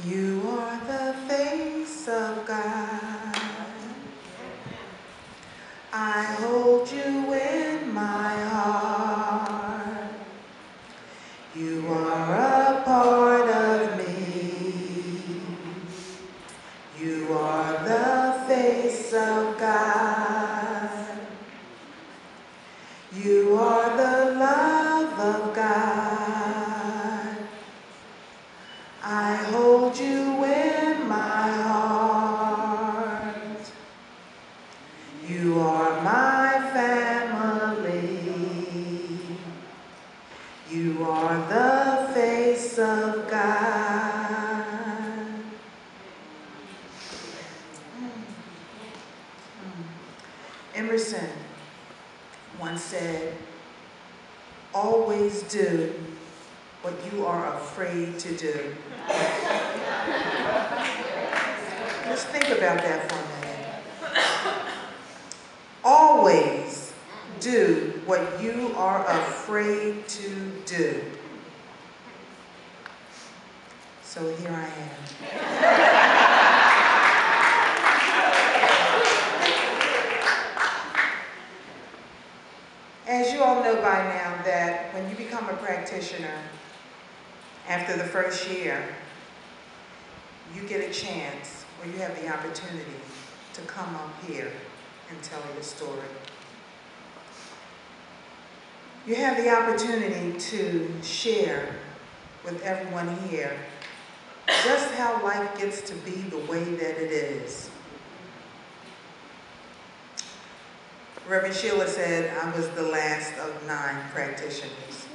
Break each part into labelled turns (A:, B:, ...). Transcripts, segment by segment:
A: You are the face of God. I hold you in my heart. You are a part of me. You are the face of God. You are the love of God. I hold you in my heart. You are my family. You are the face of God. Emerson once said, always do what you are afraid to do. Just think about that for a minute. Always do what you are afraid to do. So here I am. As you all know by now that when you become a practitioner, after the first year, you get a chance, or you have the opportunity to come up here and tell your story. You have the opportunity to share with everyone here just how life gets to be the way that it is. Reverend Sheila said I was the last of 9 practitioners.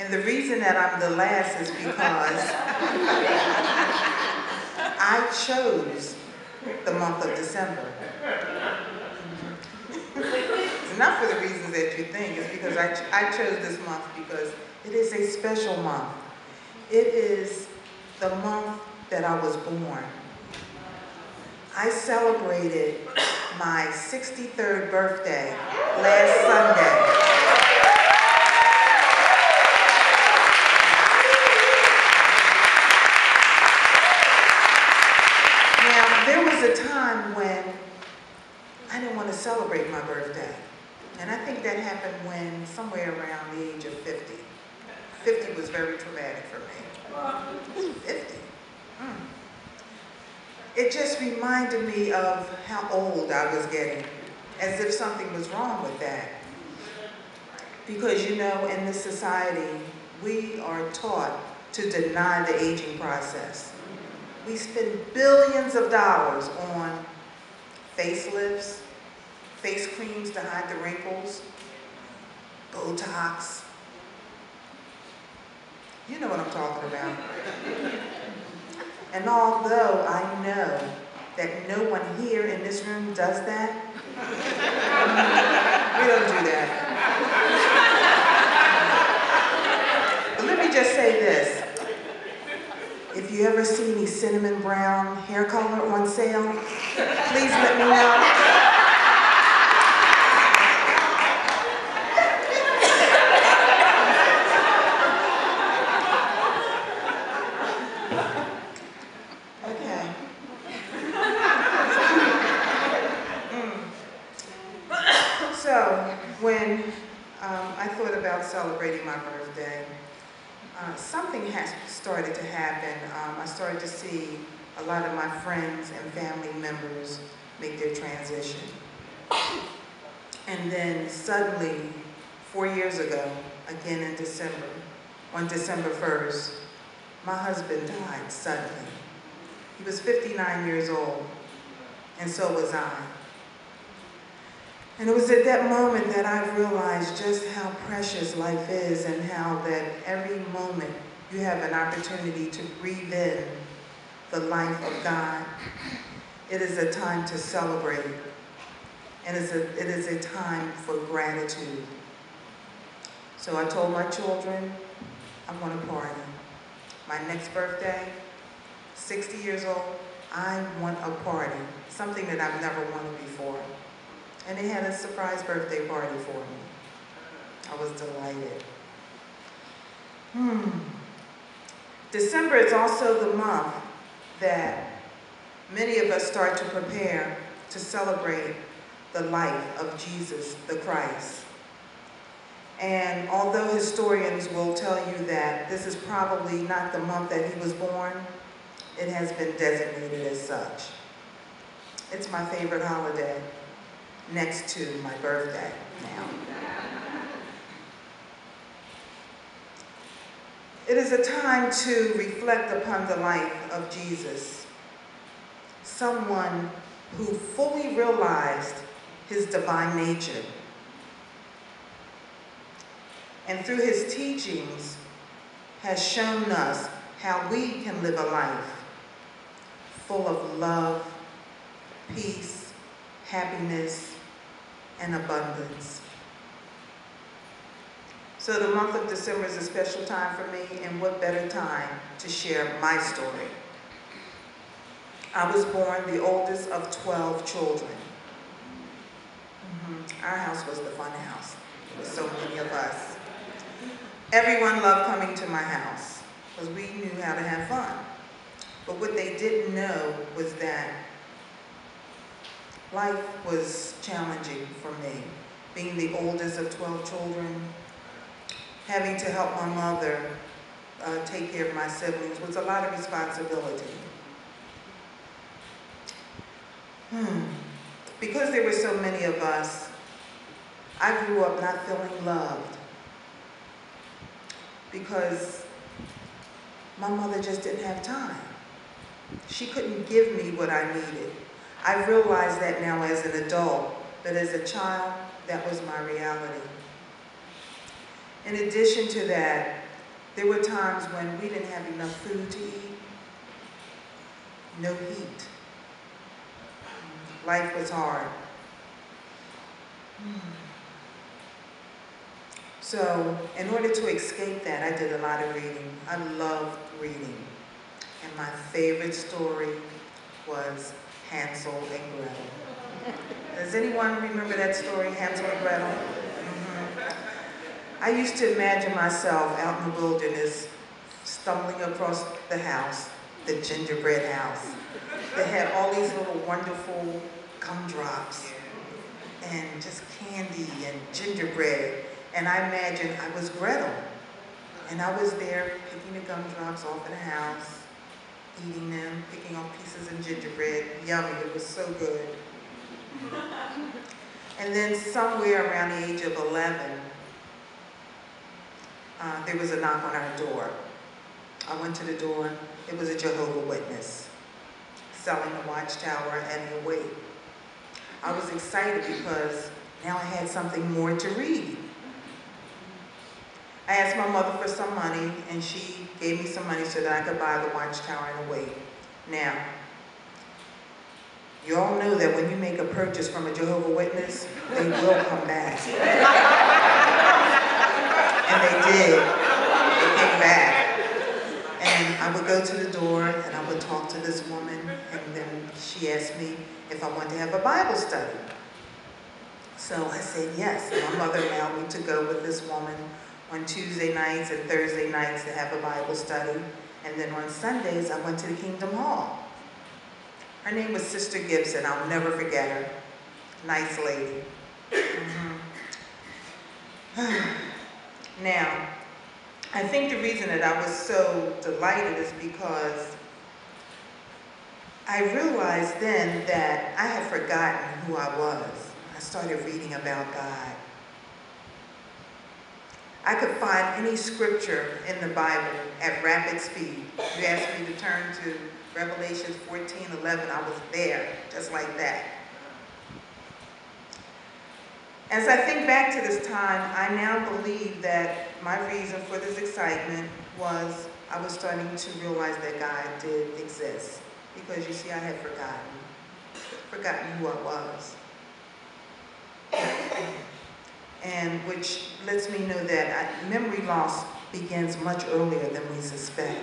A: And the reason that I'm the last is because I chose the month of December. It's not for the reasons that you think. It's because I chose this month because it is a special month. It is the month that I was born. I celebrated my 63rd birthday last Sunday. Now, there was a time when I didn't want to celebrate my birthday. And I think that happened when somewhere around the age of 50. 50 was very traumatic for me. 50. It just reminded me of how old I was getting, as if something was wrong with that. Because you know, in this society, we are taught to deny the aging process. We spend billions of dollars on facelifts, face creams to hide the wrinkles, Botox. You know what I'm talking about. And although I know that no one here in this room does that, we don't do that. But let me just say this. If you ever see any cinnamon brown hair color on sale, please let me know. When I thought about celebrating my birthday, something has started to happen. I started to see a lot of my friends and family members make their transition. And then suddenly, 4 years ago, again in December, on December 1st, my husband died suddenly. He was 59 years old, and so was I. And it was at that moment that I realized just how precious life is and how that every moment you have an opportunity to breathe in the life of God. It is a time to celebrate. And it is a time for gratitude. So I told my children, I want a party. My next birthday, 60 years old, I want a party. Something that I've never wanted before. And they had a surprise birthday party for me. I was delighted. December is also the month that many of us start to prepare to celebrate the life of Jesus the Christ. And although historians will tell you that this is probably not the month that he was born, it has been designated as such. It's my favorite holiday, next to my birthday now. It is a time to reflect upon the life of Jesus, someone who fully realized his divine nature. And through his teachings has shown us how we can live a life full of love, peace, happiness, and abundance. So the month of December is a special time for me, and what better time to share my story. I was born the oldest of 12 children. Our house was the fun house. There were so many of us. Everyone loved coming to my house because we knew how to have fun. But what they didn't know was that life was challenging for me. Being the oldest of 12 children, having to help my mother take care of my siblings was a lot of responsibility. Because there were so many of us, I grew up not feeling loved because my mother just didn't have time. She couldn't give me what I needed. I realize that now as an adult, but as a child, that was my reality. In addition to that, there were times when we didn't have enough food to eat, no heat. Life was hard. So, in order to escape that, I did a lot of reading. I loved reading. And my favorite story was Hansel and Gretel. Does anyone remember that story, Hansel and Gretel? I used to imagine myself out in the wilderness, stumbling across the house, the gingerbread house. They had all these little wonderful gumdrops and just candy and gingerbread. And I imagined I was Gretel. And I was there picking the gumdrops off of the house, eating them, picking off pieces of gingerbread. Yummy, it was so good. And then somewhere around the age of 11, there was a knock on our door. I went to the door. It was a Jehovah's Witness selling the Watchtower and the Awake. I was excited because now I had something more to read. I asked my mother for some money, and she gave me some money so that I could buy the Watchtower and Awake. Now, you all know that when you make a purchase from a Jehovah's Witness, they will come back. And they did. They came back. And I would go to the door and I would talk to this woman, and then she asked me if I wanted to have a Bible study. So I said yes, and my mother allowed me to go with this woman on Tuesday nights and Thursday nights to have a Bible study. And then on Sundays, I went to the Kingdom Hall. Her name was Sister Gibson. I'll never forget her. Nice lady. Now, I think the reason that I was so delighted is because I realized then that I had forgotten who I was. I started reading about God. I could find any scripture in the Bible at rapid speed. You asked me to turn to Revelation 14:11, I was there, just like that. As I think back to this time, I now believe that my reason for this excitement was I was starting to realize that God did exist. Because you see, I had forgotten who I was. And which lets me know that memory loss begins much earlier than we suspect.